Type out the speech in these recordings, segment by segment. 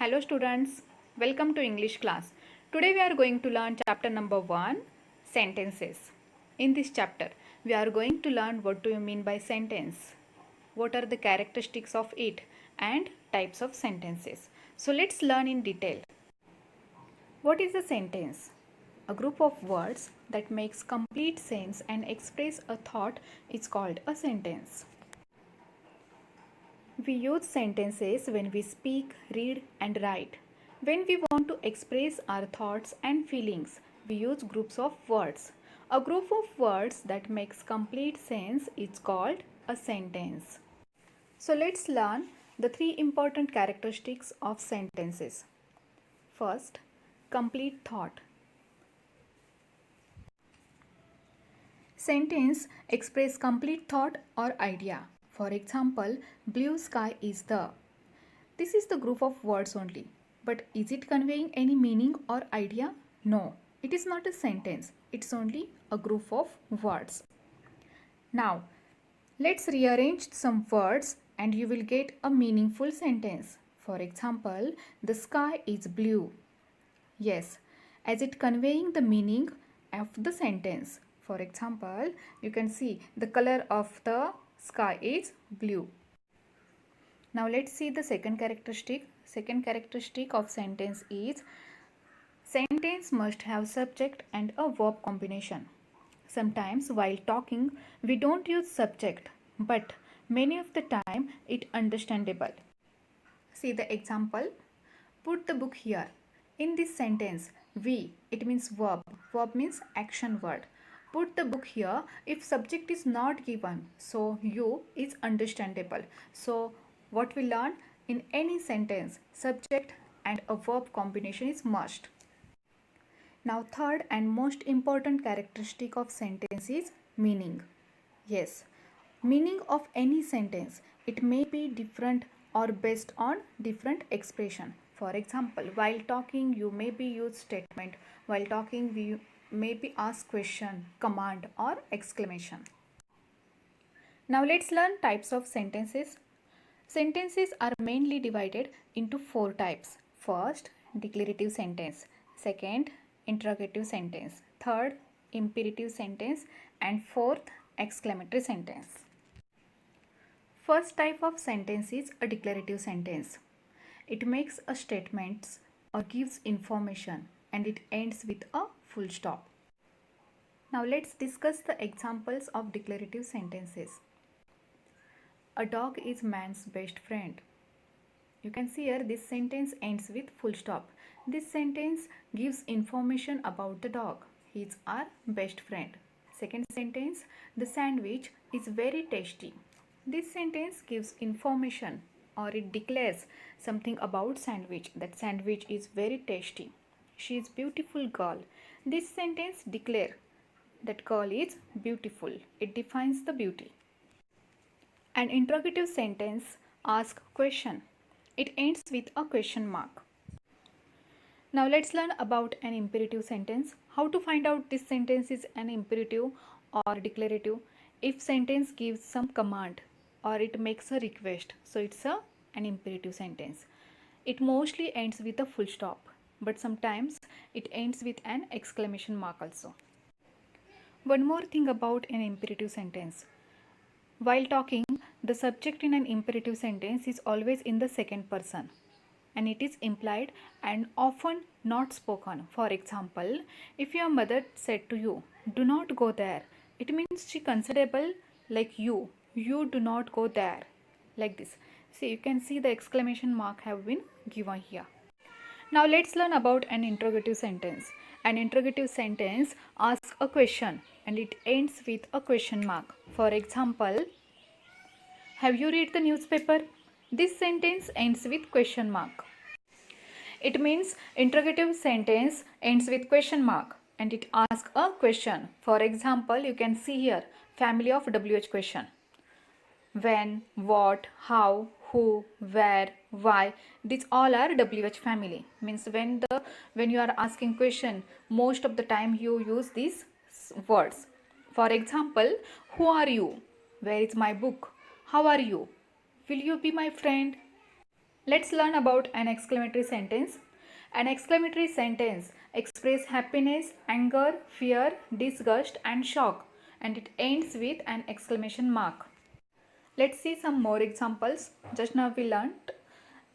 Hello students, welcome to English class. Today we are going to learn chapter number 1, sentences. In this chapter, we are going to learn what do you mean by sentence, what are the characteristics of it and types of sentences. So let's learn in detail. What is a sentence? A group of words that makes complete sense and express a thought is called a sentence. We use sentences when we speak, read, and write. When we want to express our thoughts and feelings, we use groups of words. A group of words that makes complete sense is called a sentence. So let's learn the three important characteristics of sentences. First, complete thought. Sentence express complete thought or idea. For example, blue sky is the. This is the group of words only. But is it conveying any meaning or idea? No, it is not a sentence. It's only a group of words. Now, let's rearrange some words and you will get a meaningful sentence. For example, the sky is blue. Yes, as it conveying the meaning of the sentence. For example, you can see the color of the sky is blue. Now let's see the second characteristic. Second characteristic of sentence is sentence must have subject and a verb combination. Sometimes while talking we don't use subject, but many of the time it understandable. See the example. Put the book here. In this sentence, we, it means verb. Verb means action word. Put the book here if subject is not given. So you is understandable. So what we learn in any sentence, subject and a verb combination is must. Now third and most important characteristic of sentence is meaning. Yes, meaning of any sentence, it may be different or based on different expression. For example, while talking you may be use statement, while talking we may be ask question, command or exclamation. Now let's learn types of sentences. Sentences are mainly divided into four types. First, declarative sentence. Second, interrogative sentence. Third, imperative sentence. And fourth, exclamatory sentence. First type of sentence is a declarative sentence. It makes a statement or gives information and it ends with a full stop. Now let's discuss the examples of declarative sentences. A dog is man's best friend. You can see here this sentence ends with full stop. This sentence gives information about the dog. He is our best friend. Second sentence, the sandwich is very tasty. This sentence gives information or it declares something about sandwich. That sandwich is very tasty. She is beautiful girl. This sentence declare that girl is beautiful. It defines the beauty. An interrogative sentence asks question. It ends with a question mark. Now let's learn about an imperative sentence. How to find out this sentence is an imperative or declarative. If sentence gives some command or it makes a request, so it's an imperative sentence. It mostly ends with a full stop, but sometimes it ends with an exclamation mark also. One more thing about an imperative sentence. While talking, the subject in an imperative sentence is always in the second person and it is implied and often not spoken. For example, if your mother said to you, do not go there, it means she considerable like you do not go there, like this. See, you can see the exclamation mark have been given here. Now let's learn about an interrogative sentence. An interrogative sentence asks a question and it ends with a question mark. For example, have you read the newspaper? This sentence ends with question mark. It means interrogative sentence ends with question mark and it asks a question. For example, you can see here family of WH question. When, what, how, who, where, why, these all are WH family. Means when you are asking question, most of the time you use these words. For example, who are you? Where is my book? How are you? Will you be my friend? Let's learn about an exclamatory sentence. An exclamatory sentence expresses happiness, anger, fear, disgust and shock, and it ends with an exclamation mark. Let's see some more examples. Just now we learned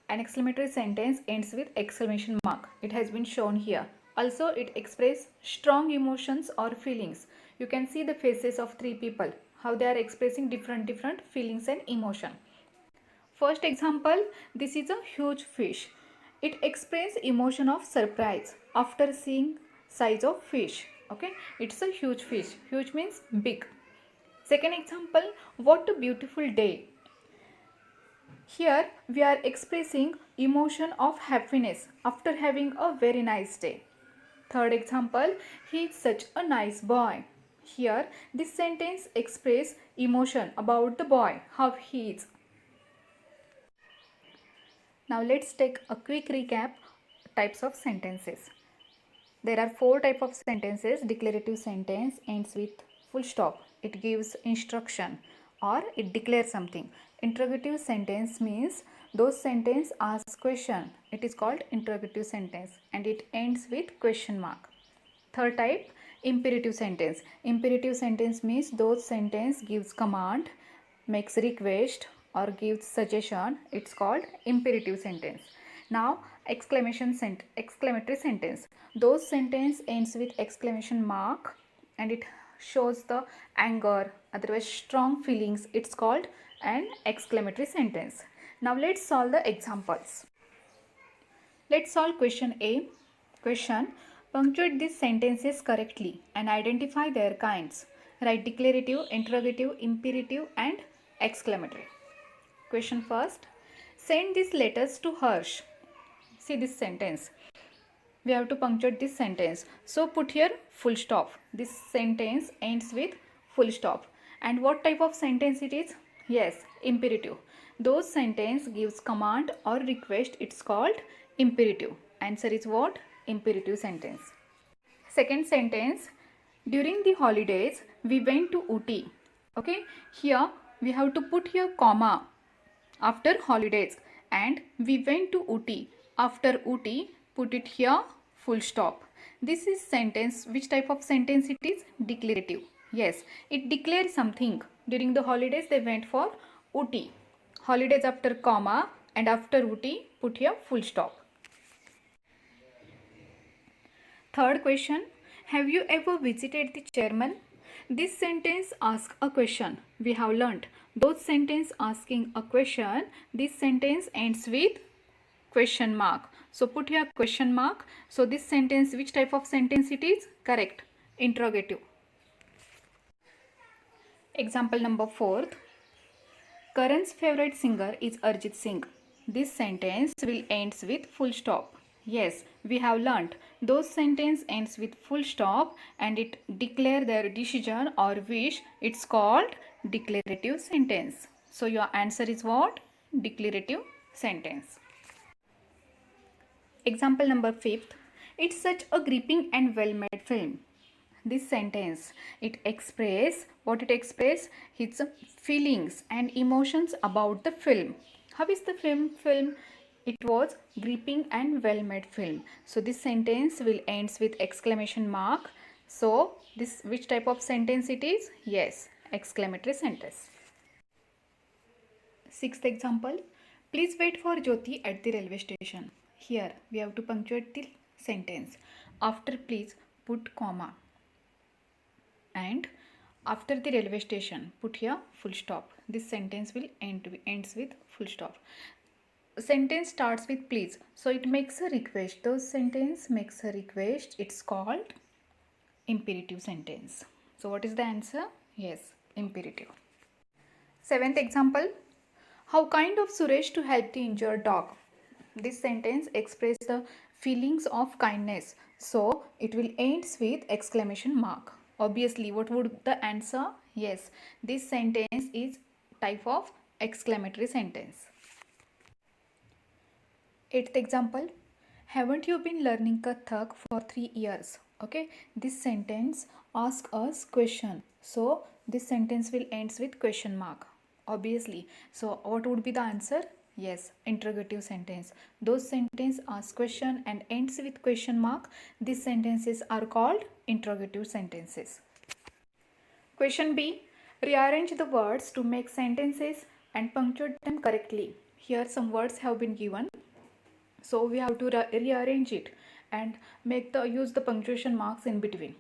an exclamatory sentence ends with exclamation mark. It has been shown here. Also, it expresses strong emotions or feelings. You can see the faces of three people, how they are expressing different feelings and emotion. First example, this is a huge fish. It expresses emotion of surprise after seeing size of fish. Okay, it's a huge fish. Huge means big. Second example, what a beautiful day. Here we are expressing emotion of happiness after having a very nice day. Third example, he is such a nice boy. Here this sentence expresses emotion about the boy, how he is. Now let's take a quick recap types of sentences. There are four types of sentences. Declarative sentence ends with full stop. It gives instruction or it declares something. Interrogative sentence means those sentence asks question. It is called interrogative sentence and it ends with question mark. Third type, imperative sentence. Imperative sentence means those sentence gives command, makes request or gives suggestion. It's called imperative sentence. Now exclamatory sentence. Those sentence ends with exclamation mark and it shows the anger, otherwise strong feelings. It's called an exclamatory sentence. Now let's solve the examples. Let's solve question A. Question: punctuate these sentences correctly and identify their kinds. Write declarative, interrogative, imperative and exclamatory. Question first. Send these letters to Harsh. See this sentence. We have to punctuate this sentence. So put here full stop. This sentence ends with full stop. And what type of sentence it is? Yes, imperative. Those sentence gives command or request. It's called imperative. Answer is what? Imperative sentence. Second sentence. During the holidays, we went to Ooty. Okay. Here we have to put here comma after holidays and we went to Ooty. After Ooty, put it here full stop. This is sentence. Which type of sentence it is? Declarative. Yes, it declares something. During the holidays they went for Ooty. Holidays after comma and after Ooty put here full stop. Third question, have you ever visited the chairman? This sentence asks a question. We have learnt those sentence asking a question. This sentence ends with question mark. So put here question mark. So this sentence, which type of sentence it is? Correct. Interrogative. Example number 4. Karan's favorite singer is Arjit Singh. This sentence will ends with full stop. Yes, we have learnt those sentence ends with full stop and it declare their decision or wish. It's called declarative sentence. So your answer is what? Declarative sentence. Example number 5. It's such a gripping and well-made film. This sentence, it express what it express its feelings and emotions about the film. How is the film? It was gripping and well-made film. So this sentence will ends with exclamation mark. So this which type of sentence it is? Yes, exclamatory sentence. Sixth example, please wait for Jyoti at the railway station. Here we have to punctuate the sentence. After please put comma and after the railway station put here full stop. This sentence will ends with full stop. Sentence starts with please, so it makes a request. Those sentence makes a request. It's called imperative sentence. So what is the answer? Yes, imperative. Seventh example, how kind of Suresh to help the injured dog. This sentence expresses the feelings of kindness, so it will ends with exclamation mark. Obviously, what would the answer? Yes, this sentence is type of exclamatory sentence. Eighth example, haven't you been learning Kathak for 3 years? Okay, this sentence asks us question, so this sentence will ends with question mark. Obviously, so what would be the answer? Yes, interrogative sentence. Those sentence ask question and ends with question mark. These sentences are called interrogative sentences. Question B. Rearrange the words to make sentences and punctuate them correctly. Here some words have been given. So we have to rearrange it and use the punctuation marks in between.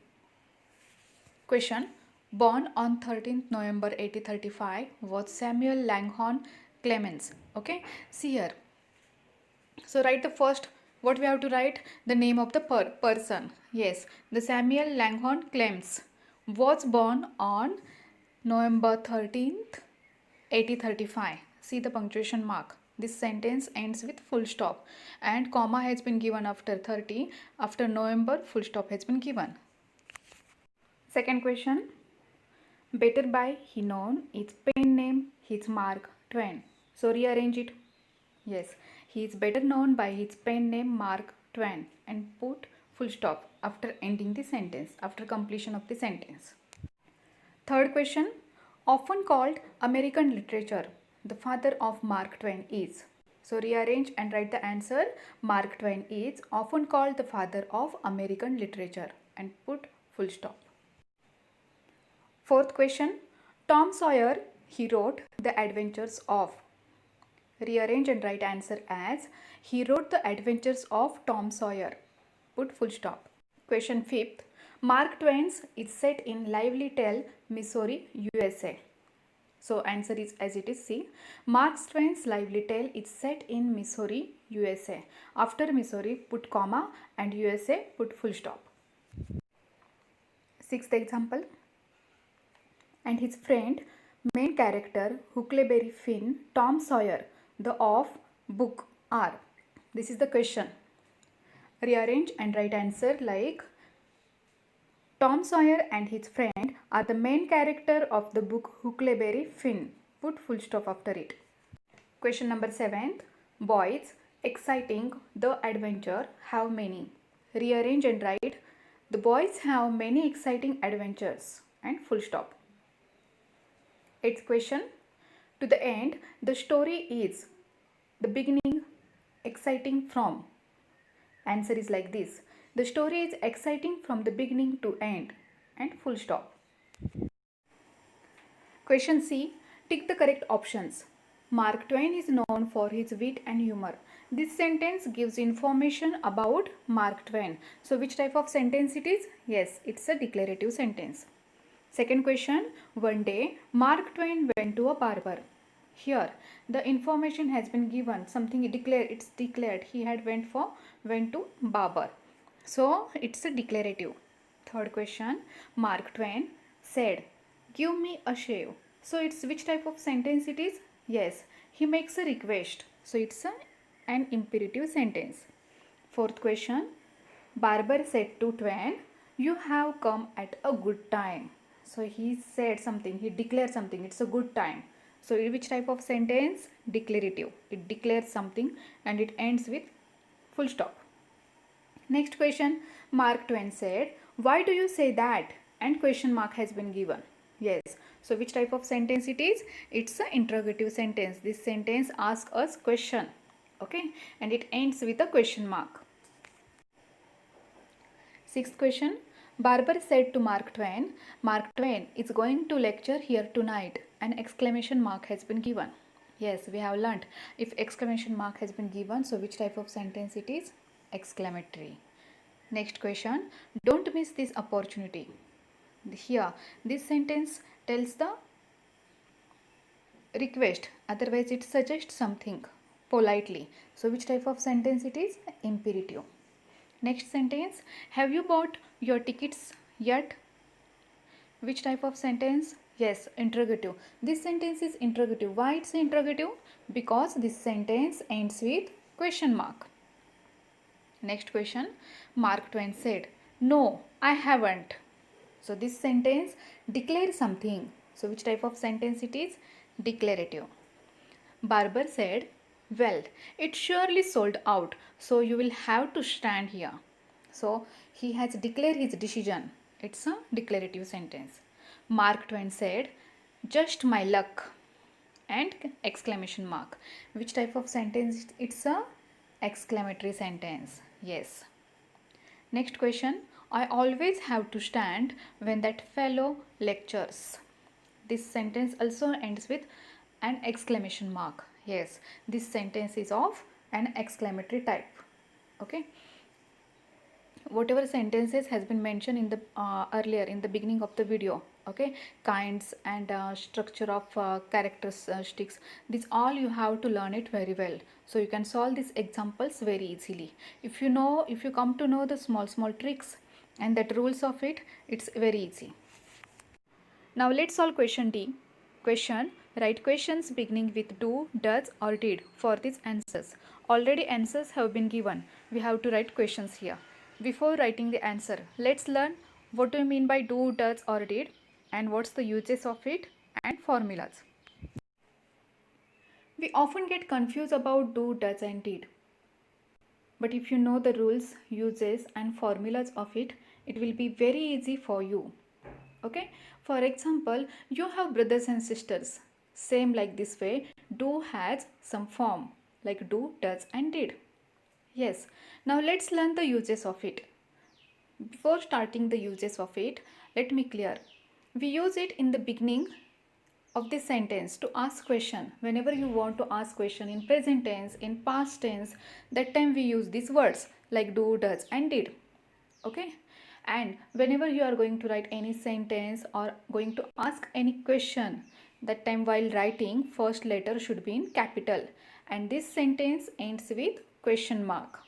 Question. Born on 13th November 1835 was Samuel Langhorne Clemens. Okay. See here. So write the first, what we have to write? The name of the person. Yes, the Samuel Langhorne Clemens was born on November 13th, 1835. See the punctuation mark. This sentence ends with full stop and comma has been given after 30. After November, full stop has been given. Second question. Better by he known, its pen name, his Mark Twain. So rearrange it. Yes, he is better known by his pen name Mark Twain and put full stop after ending the sentence, after completion of the sentence. Third question. Often called American literature, the father of Mark Twain is. So rearrange and write the answer. Mark Twain is often called the father of American literature and put full stop. Fourth question. Tom Sawyer, he wrote The Adventures of. Rearrange and write answer as he wrote The Adventures of Tom Sawyer. Put full stop. Question 5th. Mark Twain's is set in Lively Tale, Missouri, USA. So answer is as it is C. Mark Twain's Lively Tale is set in Missouri, USA. After Missouri, put comma and USA, put full stop. Sixth example. And his friend, main character, Huckleberry Finn, Tom Sawyer, the of book are. This is the question. Rearrange and write answer like Tom Sawyer and his friend are the main character of the book Huckleberry Finn. Put full stop after it. Question number 7th. Boys, exciting, the adventure, have many. Rearrange and write the boys have many exciting adventures and full stop. 8th question. To the end, the story is the beginning exciting from. Answer is like this. The story is exciting from the beginning to end and full stop. Question C. Tick the correct options. Mark Twain is known for his wit and humor. This sentence gives information about Mark Twain. So which type of sentence it is? Yes, it's a declarative sentence. Second question. One day, Mark Twain went to a barber. Here, the information has been given. Something declared. It's declared. He had went to barber. So it's a declarative. Third question. Mark Twain said, "Give me a shave." So it's which type of sentence it is? Yes, he makes a request. So it's an imperative sentence. Fourth question. Barber said to Twain, "You have come at a good time." So he said something, he declared something, it's a good time. So which type of sentence? Declarative. It declares something and it ends with full stop. Next question. Mark Twain said, "Why do you say that?" And question mark has been given. Yes. So which type of sentence it is? It's an interrogative sentence. This sentence asks us question. Okay. And it ends with a question mark. Sixth question. Barber said to Mark Twain, "Mark Twain is going to lecture here tonight." An exclamation mark has been given. Yes, we have learnt if exclamation mark has been given, so which type of sentence it is? Exclamatory. Next question. Don't miss this opportunity. Here, this sentence tells the request, otherwise it suggests something politely. So which type of sentence it is? Imperative. Next sentence. Have you bought your tickets yet? Which type of sentence? Yes, interrogative. This sentence is interrogative. Why it's interrogative? Because this sentence ends with question mark. Next question. Mark Twain said, "No, I haven't." So this sentence declares something. So which type of sentence it is? Declarative. Barber said, "Well, it surely sold out, so you will have to stand here." So he has declared his decision. It's a declarative sentence. Mark Twain said, "Just my luck." and exclamation mark. Which type of sentence? It's a exclamatory sentence. Yes. Next question. I always have to stand when that fellow lectures. This sentence also ends with an exclamation mark. Yes, this sentence is of an exclamatory type. Okay. Whatever sentences has been mentioned in the earlier in the beginning of the video, okay, kinds and structure of characteristics, this all you have to learn it very well, so you can solve these examples very easily. If you come to know the small tricks and that rules of it, it's very easy. Now let's solve question D. Question: write questions beginning with do, does or did for these answers. Already answers have been given. We have to write questions here. Before writing the answer, let's learn what do you mean by do, does or did and what's the uses of it and formulas. We often get confused about do, does and did. But if you know the rules, uses and formulas of it, it will be very easy for you. Okay, for example, you have brothers and sisters, same like this way, do has some form like do, does and did. Yes, now let's learn the uses of it. Before starting the uses of it, let me clear. We use it in the beginning of this sentence to ask question. Whenever you want to ask question in present tense, in past tense, that time we use these words like do, does and did. Okay, and whenever you are going to write any sentence or going to ask any question, that time while writing, first letter should be in capital and this sentence ends with question mark.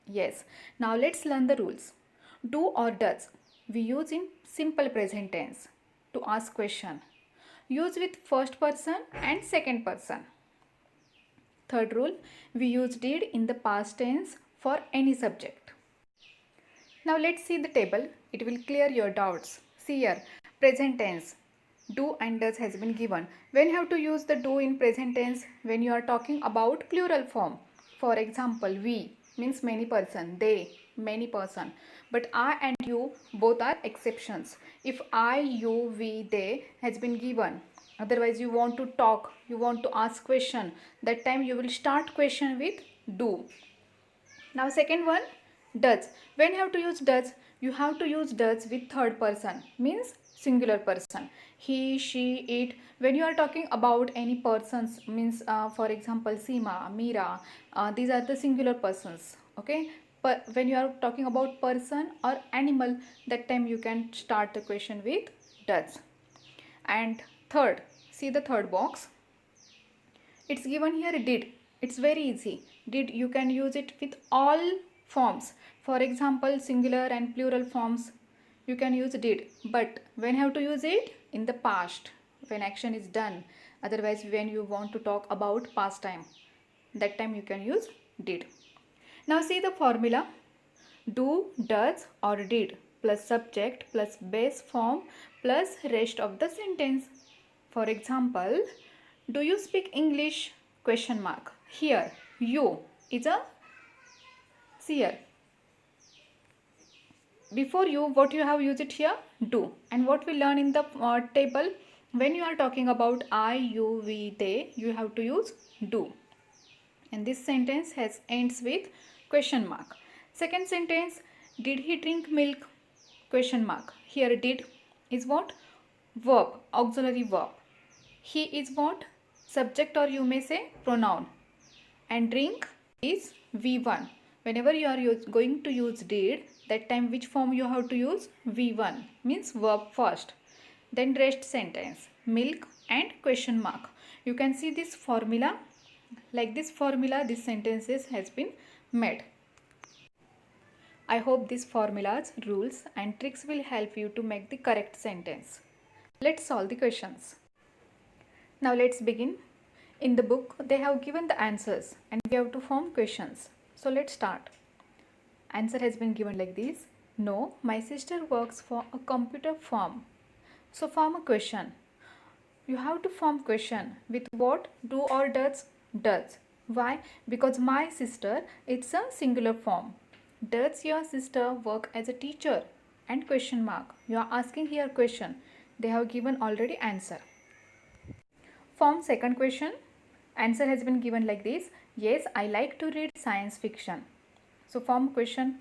Yes, now let's learn the rules. Do or does we use in simple present tense to ask question. Use with first person and second person. Third rule, we use did in the past tense for any subject. Now let's see the table. It will clear your doubts. See here, present tense, do and does has been given. When you have to use the do in present tense? When you are talking about plural form. For example, we means many person, they many person. But I and you both are exceptions. If I, you, we, they has been given, otherwise you want to talk, you want to ask question, that time you will start question with do. Now second one, does. When you have to use does, you have to use does with third person, means singular person. He, she, it. When you are talking about any persons, means for example Seema, Meera, these are the singular persons. Okay, but when you are talking about person or animal, that time you can start the question with does. And third, see the third box, it's given here did. It's very easy. Did, you can use it with all forms. For example, singular and plural forms, you can use did. But when you have to use it? In the past, when action is done. Otherwise, when you want to talk about past time, that time you can use did. Now see the formula. Do, does or did plus subject plus base form plus rest of the sentence. For example, do you speak English? Question mark. Here, you is a, see here. Before you, what you have used it here? Do. And what we learn in the table, when you are talking about I, you, we, they, you have to use do. And this sentence has ends with question mark. Second sentence, did he drink milk? Question mark. Here did is what? Verb, auxiliary verb. He is what? Subject, or you may say pronoun. And drink is V1. Whenever you are going to use did, that time which form you have to use? V1, means verb first. Then rest sentence, milk and question mark. You can see this formula. Like this formula, this sentences has been made. I hope these formulas, rules and tricks will help you to make the correct sentence. Let's solve the questions. Now let's begin. In the book, they have given the answers and we have to form questions. So let's start. Answer has been given like this. No, my sister works for a computer firm. So form a question. You have to form question with what? Do or does? Does. Why? Because my sister, it's a singular form. Does your sister work as a teacher? And question mark. You are asking here question. They have given already answer. Form second question. Answer has been given like this. Yes, I like to read science fiction. So form question.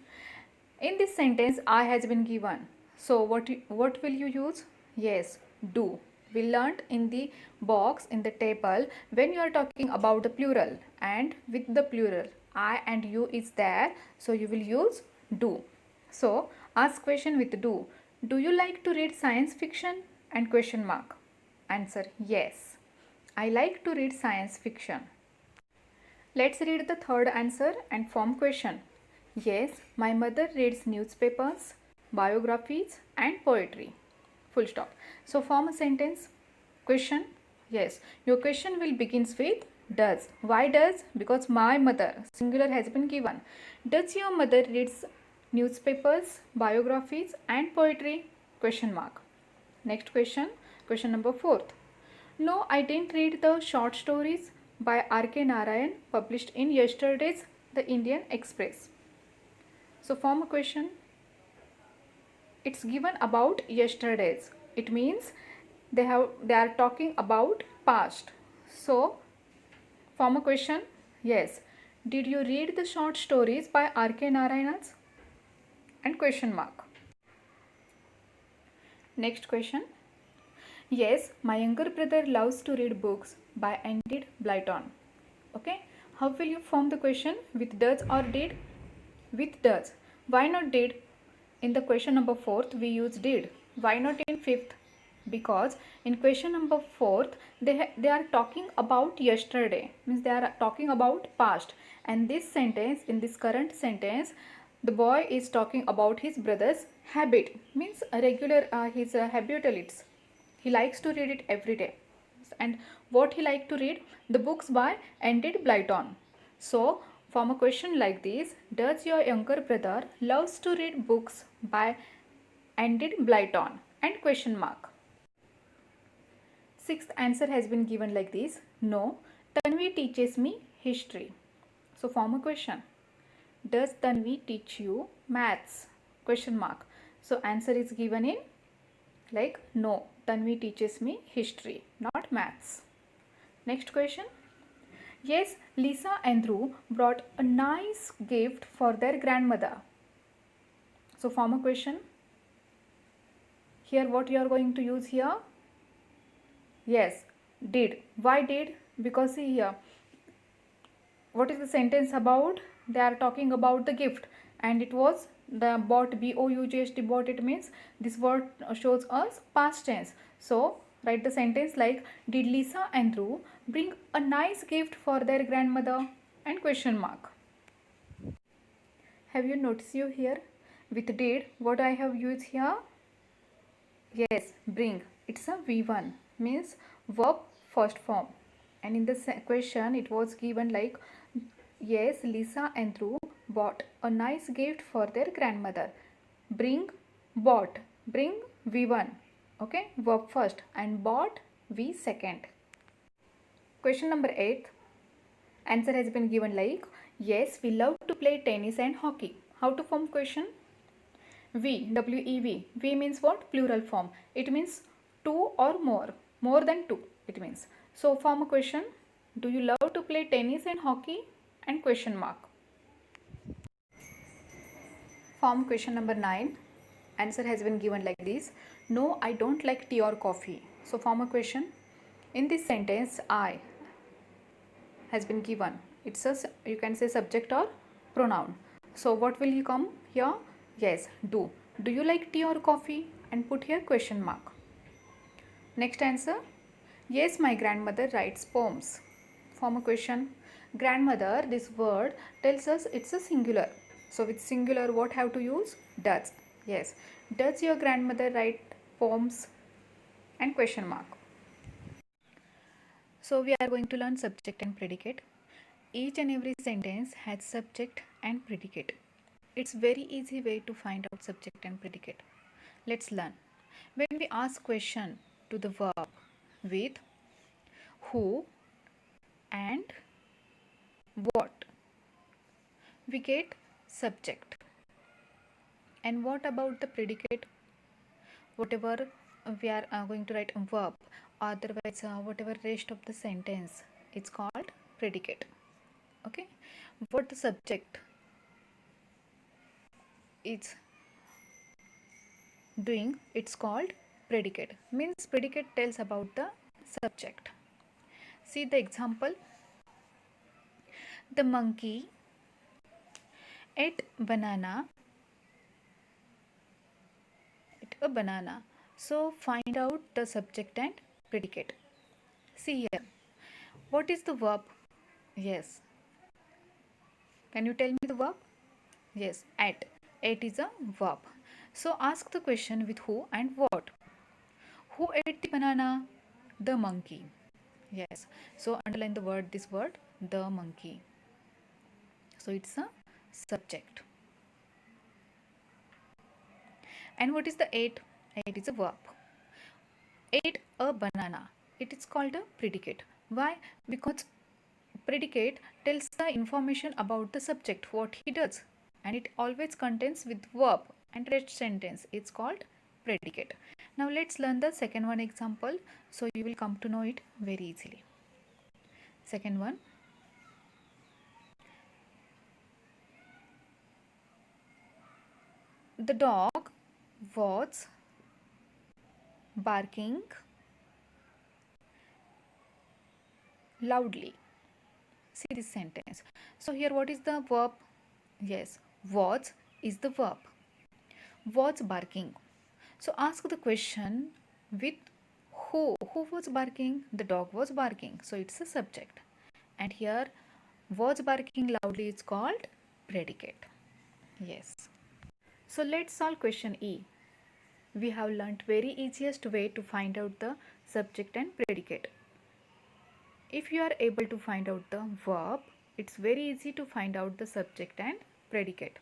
In this sentence, I has been given. So what will you use? Yes, do. We learnt in the box in the table when you are talking about the plural and with the plural I and you is there, so you will use do. So ask question with do. Do you like to read science fiction? And question mark. Answer yes. I like to read science fiction. Let's read the third answer and form question. Yes, my mother reads newspapers, biographies and poetry. Full stop. So form a sentence. Question. Yes, your question will begins with does. Why does? Because my mother, singular has been given. Does your mother reads newspapers, biographies and poetry? Question mark. Next question. Question number 4. No, I didn't read the short stories by R.K. Narayan published in yesterday's The Indian Express. So form a question. It's given about yesterday's. It means they are talking about past. So form a question. Yes. Did you read the short stories by R.K. Narayan's? And question mark. Next question. Yes, my younger brother loves to read books by Enid Blyton. Okay, how will you form the question? With does or did? With does. Why not did? In the question number 4th, we use did. Why not in 5th? Because in question number 4th, they are talking about yesterday. Means they are talking about past. And this sentence, in this current sentence, the boy is talking about his brother's habit. Means a regular, his habitual. He likes to read it every day. And what he liked to read? The books by Enid Blyton. So form a question like this. Does your younger brother loves to read books by Enid Blyton? And question mark. Sixth answer has been given like this. No, Tanvi teaches me history. So form a question. Does Tanvi teach you maths? Question mark. So answer is given in like no, Tanvi teaches me history, not maths. Next question. Yes, Lisa and Dhruv brought a nice gift for their grandmother. So form a question. Here what you are going to use here? Yes, did. Why did? Because see here, what is the sentence about? They are talking about the gift and it was the bought, B-O-U-G-H-T, bought. It means this word shows us past tense. So write the sentence like, did Lisa and Dhruv bring a nice gift for their grandmother? And question mark. Have you noticed you here? With did, what I have used here? Yes, bring. It's a V1, means verb first form. And in the question, it was given like, yes, Lisa and Dhruv bought a nice gift for their grandmother. Bring, bought. Bring V1. Okay, verb first and bought V second. Question number 8. Answer has been given like, yes, we love to play tennis and hockey. How to form question? V, W-E-V. V means what? Plural form. It means two or more. More than two, it means. So form a question. Do you love to play tennis and hockey? And question mark. Form question number 9. Answer has been given like this. No, I don't like tea or coffee. So form a question. In this sentence, I has been given. It's a, you can say subject or pronoun. So what will you come here? Yes, do. Do you like tea or coffee? And put here question mark. Next answer. Yes, my grandmother writes poems. Form a question. Grandmother, this word tells us it's a singular. So with singular, what have to use? Does. Yes. Does your grandmother write poems? And question mark. So we are going to learn subject and predicate. Each and every sentence has subject and predicate. It's very easy way to find out subject and predicate. Let's learn. When we ask question to the verb with who and what, we get subject. And what about the predicate? Whatever we are going to write a verb otherwise whatever rest of the sentence, it's called predicate. Okay, what the subject is doing, it's called predicate. Means predicate tells about the subject. See the example. The monkey ate a banana. So find out the subject and predicate. See here, what is the verb? Yes, can you tell me the verb? Yes, ate. Ate is a verb. So ask the question with who and what. Who ate the banana? The monkey. Yes. So underline the word, this word, the monkey. So it's a subject. And what is the ate? Ate is a verb. Ate a banana. It is called a predicate. Why? Because predicate tells the information about the subject, what he does, and it always contains with verb and rest sentence. It's called predicate. Now let's learn the second one example, so you will come to know it very easily. Second one. The dog was barking loudly. See this sentence. So here what is the verb? Yes, was is the verb. Was barking. So ask the question with who. Who was barking? The dog was barking. So it's a subject. And here was barking loudly is called predicate. Yes. So let's solve question E. We have learnt very easiest way to find out the subject and predicate. If you are able to find out the verb, it's very easy to find out the subject and predicate.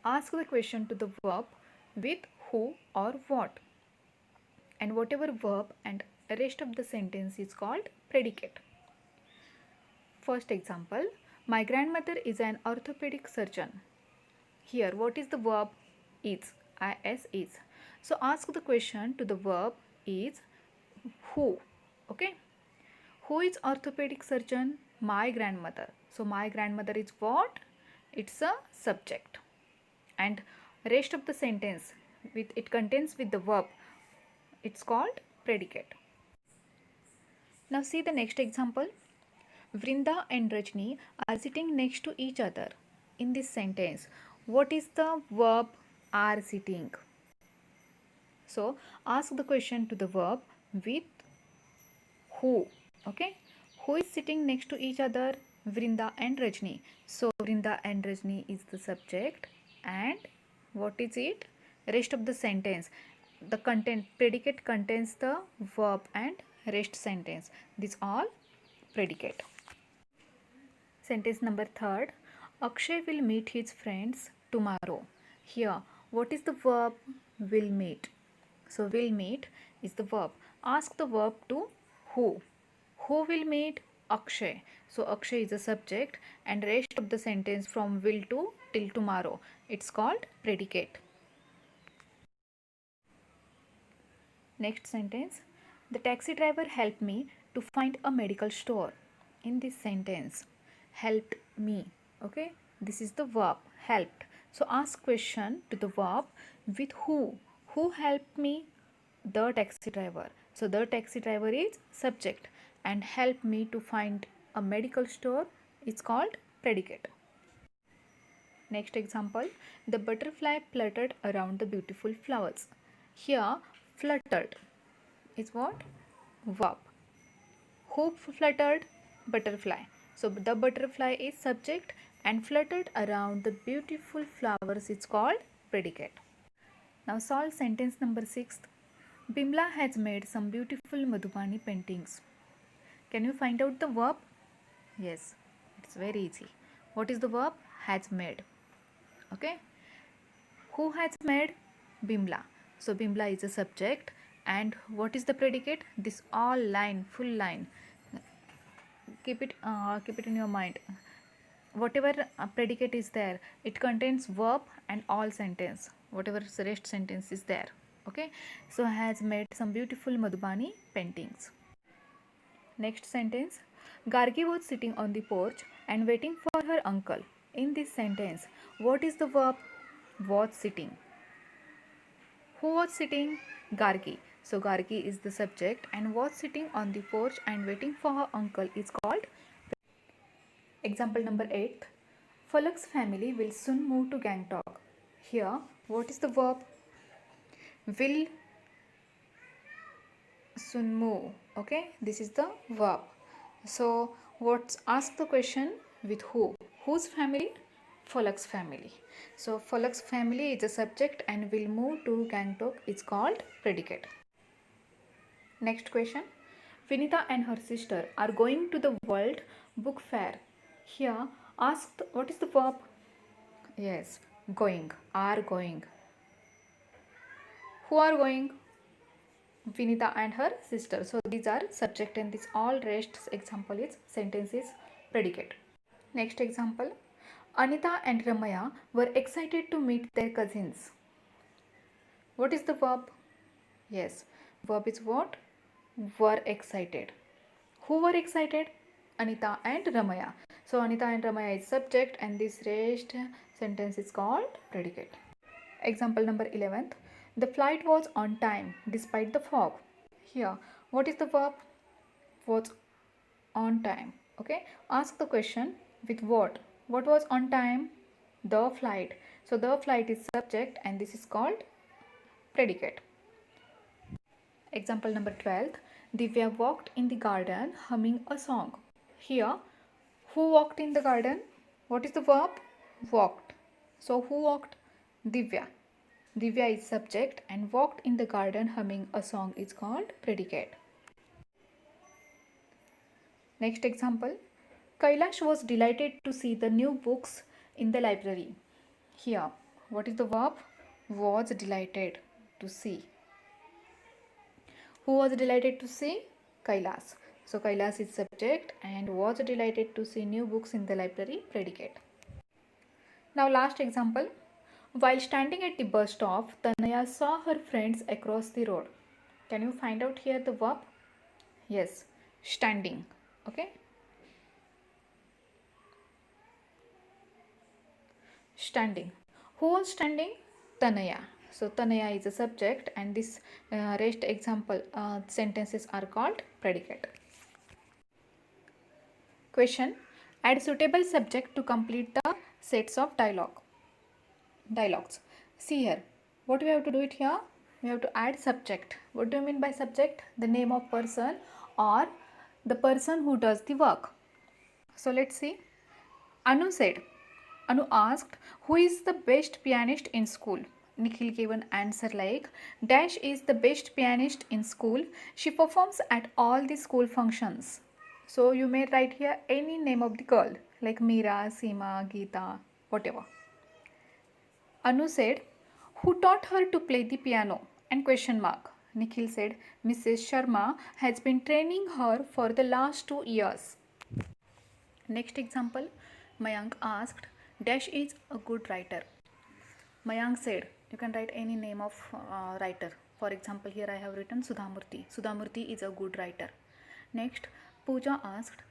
Ask the question to the verb with who or what. And whatever verb and rest of the sentence is called predicate. First example, my grandmother is an orthopedic surgeon. Here, what is the verb? Is. Is is. So ask the question to the verb is who. Okay. Who is orthopedic surgeon? My grandmother. So my grandmother is what? It's a subject. And rest of the sentence with it contains with the verb. It's called predicate. Now see the next example. Vrinda and Rajni are sitting next to each other. In this sentence, what is the verb are sitting? So ask the question to the verb with who. Okay. Who is sitting next to each other? Vrinda and Rajni. So Vrinda and Rajni is the subject. And what is it? Rest of the sentence. The content predicate contains the verb and rest sentence. This all predicate. Sentence number 3. Akshay will meet his friends tomorrow. Here, what is the verb? Will meet. So will meet is the verb. Ask the verb to who. Who will meet? Akshay. So Akshay is a subject and rest of the sentence from will to till tomorrow. It's called predicate. Next sentence. The taxi driver helped me to find a medical store. In this sentence, helped me. Okay. This is the verb helped. So ask question to the verb with who. Who helped me? The taxi driver. So the taxi driver is subject and help me to find a medical store is called predicate. Next example, the butterfly fluttered around the beautiful flowers. Here fluttered is what? Verb. Who fluttered? Butterfly. So the butterfly is subject and fluttered around the beautiful flowers is called predicate. Now solve sentence number 6. Bimla has made some beautiful Madhubani paintings. Can you find out the verb? Yes, it's very easy. What is the verb? Has made. Okay. Who has made? Bimla. So Bimla is a subject and what is the predicate? This all line, full line. Keep it in your mind. Whatever predicate is there, it contains verb and all sentence. Whatever rest sentence is there. Okay, so has made some beautiful Madhubani paintings. Next sentence, Gargi was sitting on the porch and waiting for her uncle. In this sentence, what is the verb? Was sitting. Who was sitting? Gargi. So Gargi is the subject and was sitting on the porch and waiting for her uncle is called. Example number 8. Falak's family will soon move to Gangtok. Here, what is the verb? Will soon move. Okay, this is the verb. So, what's ask the question with who? Whose family? Falak's family. So, Falak's family is a subject and will move to Gangtok is called predicate. Next question. Vinita and her sister are going to the World Book Fair. Here, asked what is the verb? Yes, going, are going. Who are going? Vinita and her sister. So these are subject and this all rest example is sentence is predicate. Next example. Anita and Ramaya were excited to meet their cousins. What is the verb? Yes, verb is what? Were excited. Who were excited? Anita and Ramaya. So Anita and Ramaya is subject and this rest sentence is called predicate. Example number 11th. The flight was on time despite the fog. Here, what is the verb? Was on time. Okay. Ask the question with what? What was on time? The flight. So the flight is subject and this is called predicate. Example number 12. Divya walked in the garden humming a song. Here, who walked in the garden? What is the verb? Walked. So who walked? Divya. Divya is subject and walked in the garden humming a song is called predicate. Next example. Kailash was delighted to see the new books in the library. Here, what is the verb? Was delighted to see. Who was delighted to see? Kailash. So Kailash is subject and was delighted to see new books in the library predicate. Now last example. While standing at the bus stop, Tanaya saw her friends across the road. Can you find out here the verb? Yes, standing. Okay. Standing. Who was standing? Tanaya. So Tanaya is a subject and this rest example sentences are called predicate. Question. Add suitable subject to complete the sets of dialogues. See here. What we have to do it here? We have to add subject. What do you mean by subject? The name of person or the person who does the work. So let's see. Anu asked, who is the best pianist in school? Nikhil gave an answer like, Dash is the best pianist in school. She performs at all the school functions. So you may write here any name of the girl like Meera, Seema, Geeta, whatever. Anu said, who taught her to play the piano? And question mark. Nikhil said, Mrs. Sharma has been training her for the last 2 years. Next example, Mayank asked, Dash is a good writer. Mayank said, you can write any name of writer. For example, here I have written Sudhamurti. Sudhamurti is a good writer. Next, Pooja asked,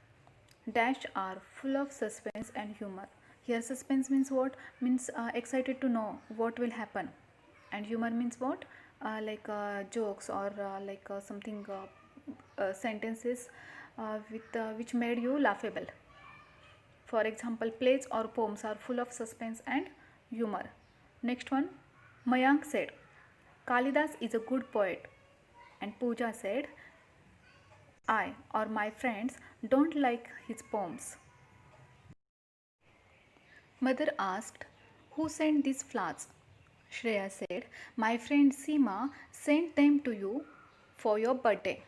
Dash are full of suspense and humor. Here suspense means what? Means excited to know what will happen. And humor means what? Jokes or something sentences which made you laughable. For example, plays or poems are full of suspense and humor. Next one, Mayank said, Kalidas is a good poet. And Pooja said, I or my friends don't like his poems. Mother asked, who sent these flowers? Shreya said, my friend Seema sent them to you for your birthday.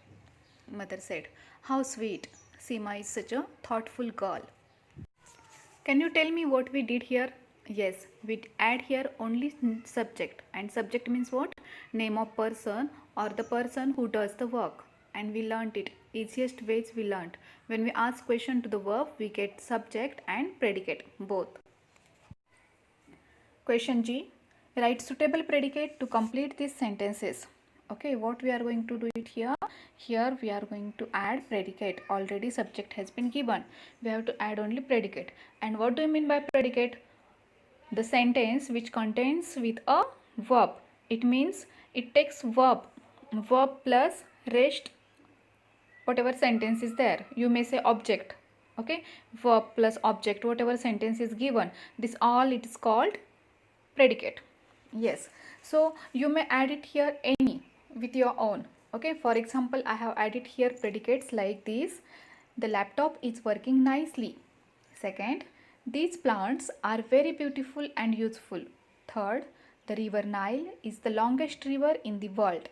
Mother said, how sweet. Seema is such a thoughtful girl. Can you tell me what we did here? Yes, we add here only subject, and subject means what? Name of person or the person who does the work, and we learnt it. Easiest ways we learnt. When we ask question to the verb, we get subject and predicate both. Question G. Write suitable predicate to complete these sentences. Okay, what we are going to do it here? Here we are going to add predicate. Already subject has been given. We have to add only predicate. And what do you mean by predicate? The sentence which contains with a verb. It means it takes verb plus rest, whatever sentence is there. You may say object. Okay, verb plus object, whatever sentence is given. This all it is called predicate. Yes, so you may add it here any with your own. Okay, for example, I have added here predicates like these. The laptop is working nicely. Second, these plants are very beautiful and useful. Third, the river Nile is the longest river in the world.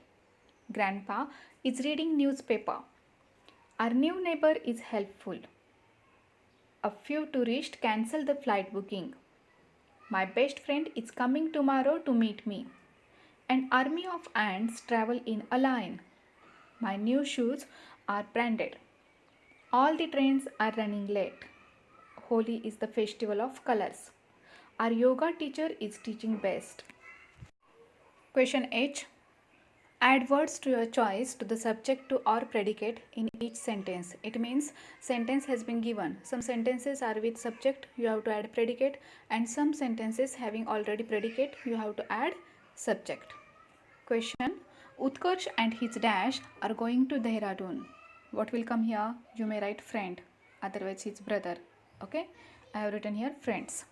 Grandpa is reading newspaper. Our new neighbor is helpful. A few tourists cancel the flight booking. My best friend is coming tomorrow to meet me. An army of ants travel in a line. My new shoes are branded. All the trains are running late. Holi is the festival of colors. Our yoga teacher is teaching best. Question H. Add words to your choice to the subject to or predicate in each sentence. It means sentence has been given. Some sentences are with subject, you have to add predicate, and some sentences having already predicate, you have to add subject. Question. Utkarsh and his dash are going to Dehradun. What will come here? You may write friend, otherwise his brother. Okay, I have written here friends.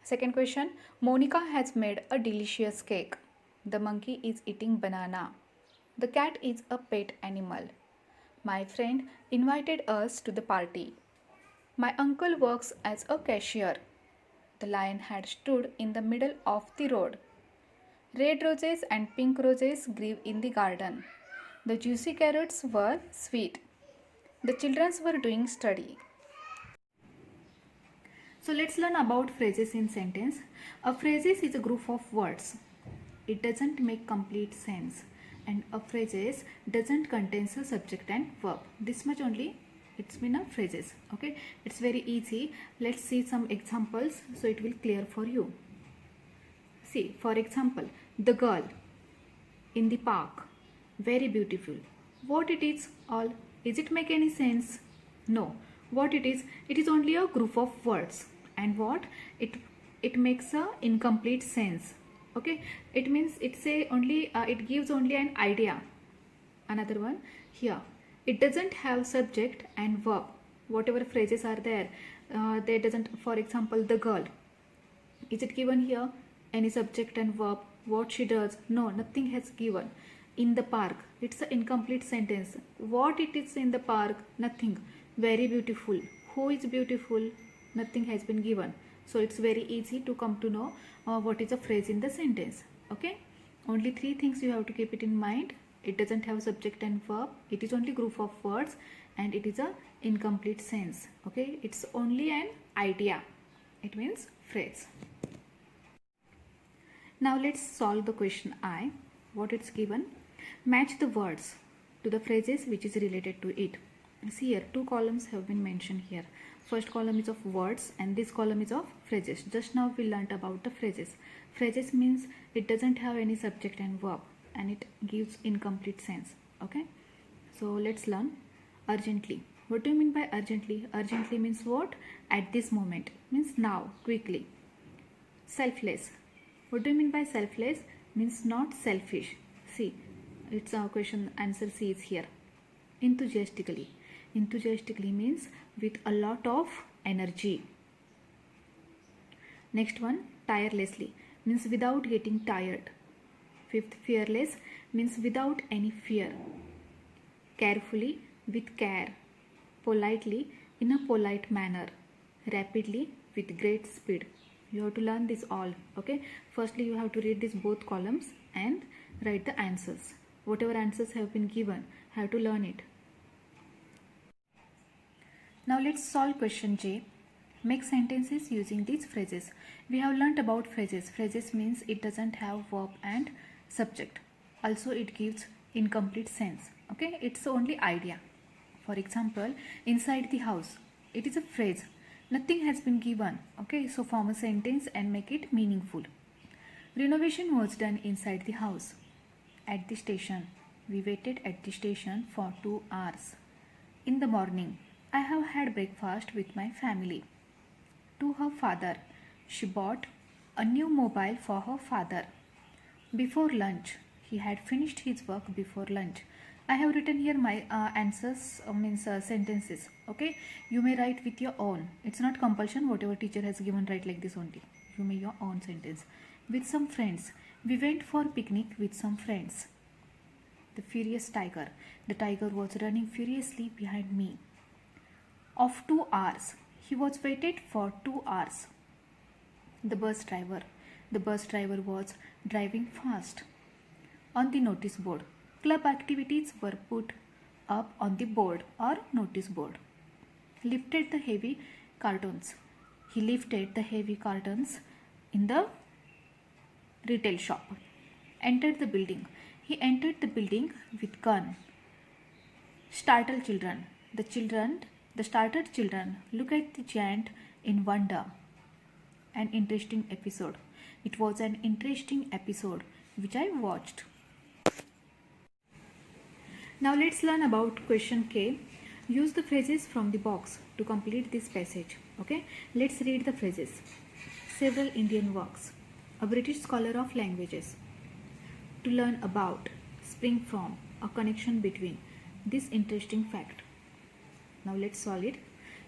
Second question. Monica has made a delicious cake. The monkey is eating banana. The cat is a pet animal. My friend invited us to the party. My uncle works as a cashier. The lion had stood in the middle of the road. Red roses and pink roses grew in the garden. The juicy carrots were sweet. The children were doing study. So let's learn about phrases in sentence. A phrase is a group of words. It doesn't make complete sense. And a phrase doesn't contain a subject and verb. This much only it's been a phrases. Okay, it's very easy. Let's see some examples so it will clear for you. See, for example, the girl in the park, very beautiful. What it is all? Is it make any sense? No. What it is only a group of words. And what it makes a incomplete sense. Okay, it means it gives only an idea. Another one here, it doesn't have subject and verb. Whatever phrases are there, they doesn't. For example, the girl, is it given here any subject and verb? What she does? No, nothing has given. In the park, it's an incomplete sentence. What it is in the park? Nothing. Very beautiful. Who is beautiful? Nothing has been given. So it's very easy to come to know what is a phrase in the sentence. Okay, only three things you have to keep it in mind. It doesn't have subject and verb. It is only group of words, and it is a incomplete sense. Okay, it's only an idea. It means phrase. Now let's solve the question I. What it's given? Match the words to the phrases which is related to it. See here, two columns have been mentioned here. First column is of words and this column is of phrases. Just now we learnt about the phrases. Phrases means it doesn't have any subject and verb and it gives incomplete sense. Okay, so let's learn. Urgently. What do you mean by urgently? Urgently means what? At this moment. Means now, quickly. Selfless. What do you mean by selfless? Means not selfish. See, it's our question answer C is here. Enthusiastically. Enthusiastically means with a lot of energy. Next one, tirelessly means without getting tired. Fifth, fearless means without any fear. Carefully, with care. Politely, in a polite manner. Rapidly, with great speed. You have to learn this all. Okay, firstly you have to read these both columns and write the answers. Whatever answers have been given, have to learn it. Now let's solve question J. Make sentences using these phrases. We have learnt about phrases. Phrases means it doesn't have verb and subject. Also it gives incomplete sense. Okay, it's only idea. For example, inside the house. It is a phrase. Nothing has been given. Okay, so form a sentence and make it meaningful. Renovation was done inside the house. At the station. We waited at the station for 2 hours. In the morning, I have had breakfast with my family. To her father, she bought a new mobile for her father. Before lunch, he had finished his work before lunch. I have written here my answers means sentences. Okay, you may write with your own. It's not compulsion. Whatever teacher has given, write like this only. You may your own sentence. With some friends, we went for picnic with some friends. The furious tiger. The tiger was running furiously behind me. Of 2 hours, he was waited for 2 hours. The bus driver. The bus driver was driving fast. On the notice board, club activities were put up on the board or notice board. Lifted the heavy cartons. He lifted the heavy cartons in the retail shop. Entered the building. He entered the building with gun. Startled children. The startled children look at the giant in wonder. An interesting episode. It was an interesting episode which I watched. Now let's learn about question K. Use the phrases from the box to complete this passage. Okay, let's read the phrases. Several Indian works. A British scholar of languages. To learn about, spring from, a connection between. This interesting fact. Now let's solve it.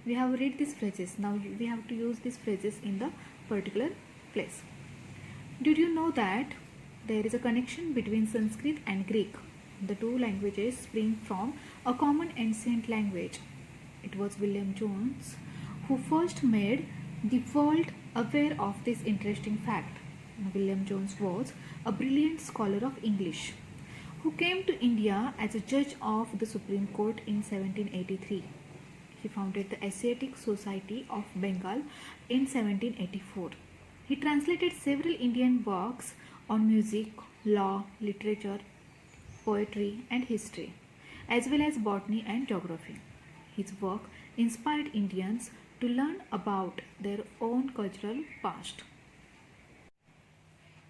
We have read these phrases. Now we have to use these phrases in the particular place. Did you know that there is a connection between Sanskrit and Greek? The two languages spring from a common ancient language. It was William Jones who first made the world aware of this interesting fact. William Jones was a brilliant scholar of English who came to India as a judge of the Supreme Court in 1783. He founded the Asiatic Society of Bengal in 1784. He translated several Indian works on music, law, literature, poetry and history, as well as botany and geography. His work inspired Indians to learn about their own cultural past.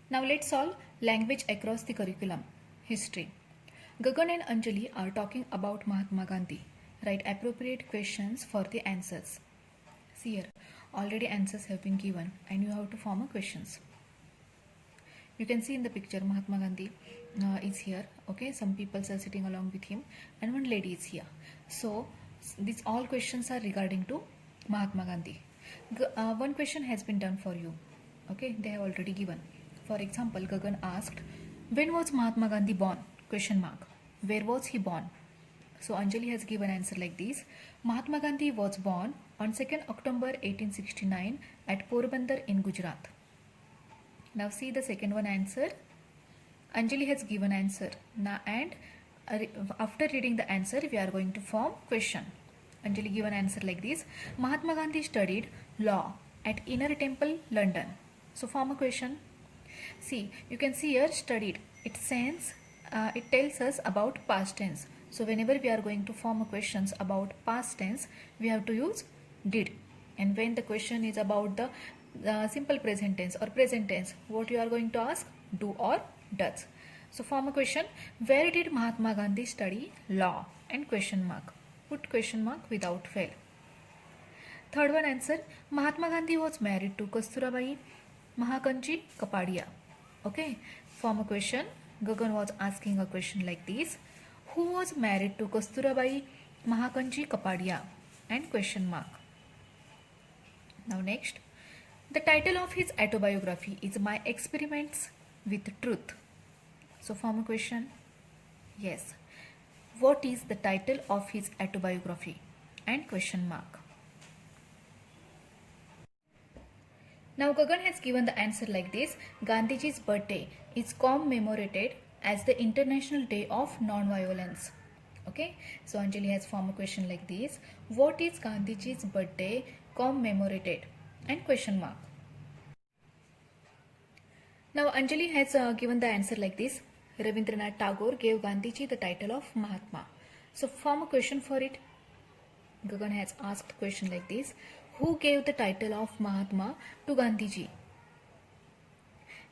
Now let's solve language across the curriculum. History. Gagan and Anjali are talking about Mahatma Gandhi. Write appropriate questions for the answers. See here, already answers have been given and you have to form a questions. You can see in the picture Mahatma Gandhi is here. Okay, some people are sitting along with him and one lady is here. So these all questions are regarding to Mahatma Gandhi. One question has been done for you. Okay, they have already given. For example, Gagan asked, when was Mahatma Gandhi born? Question mark. Where was he born? So Anjali has given answer like this. Mahatma Gandhi was born on 2nd October 1869 at Porbandar in Gujarat. Now see the second one answer. Anjali has given answer. Now and after reading the answer, we are going to form question. Anjali given answer like this. Mahatma Gandhi studied law at Inner Temple, London. So form a question. See, you can see here studied. It tells us about past tense. So whenever we are going to form a questions about past tense, we have to use did. And when the question is about the simple present tense or present tense, what you are going to ask? Do or does. So form a question. Where did Mahatma Gandhi study law? And question mark. Put question mark without fail. Third one answer. Mahatma Gandhi was married to Kasturabai Mahakanji Kapadia. Okay. Form a question. Gagan was asking a question like this. Who was married to Kasturabai Mahakanji Kapadia? And question mark. Now next. The title of his autobiography is My Experiments with Truth. So form a question. Yes. What is the title of his autobiography? And question mark. Now Gagan has given the answer like this. Gandhiji's birthday is commemorated as the International Day of Non-Violence. Okay. So Anjali has formed a question like this. What is Gandhiji's birthday commemorated? And question mark. Now Anjali has given the answer like this. Rabindranath Tagore gave Gandhiji the title of Mahatma. So form a question for it. Gagan has asked a question like this. Who gave the title of Mahatma to Gandhiji?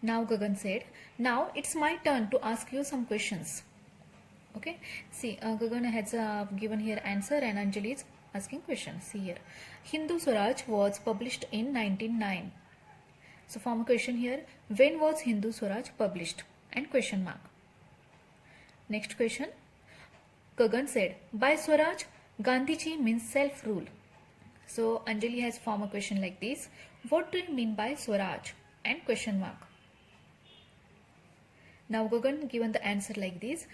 Now Gagan said, now it's my turn to ask you some questions. Okay, see, Gagan has given here answer and Anjali is asking questions. See here, Hindu Swaraj was published in 1909. So form a question here, when was Hindu Swaraj published? And question mark. Next question, Gagan said, by Swaraj, Gandhiji means self-rule. So Anjali has formed a question like this, what do you mean by Swaraj? And question mark. Now Gagan given the answer like this,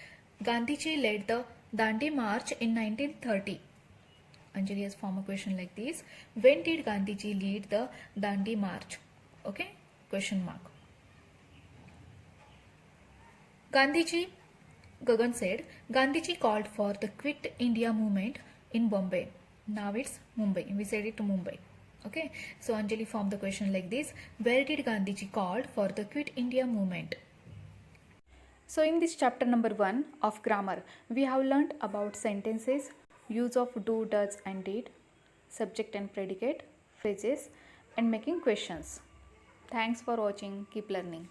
Gandhiji led the Dandi March in 1930. Anjali has formed a question like this, when did Gandhiji lead the Dandi March? Okay, question mark. Gandhiji, Gagan said, Gandhiji called for the Quit India movement in Bombay. Now it's Mumbai. We said it to Mumbai. Okay, so Anjali formed the question like this, where did Gandhiji called for the Quit India movement? So in this chapter number 1 of grammar, we have learnt about sentences, use of do, does and did, subject and predicate, phrases and making questions. Thanks for watching. Keep learning.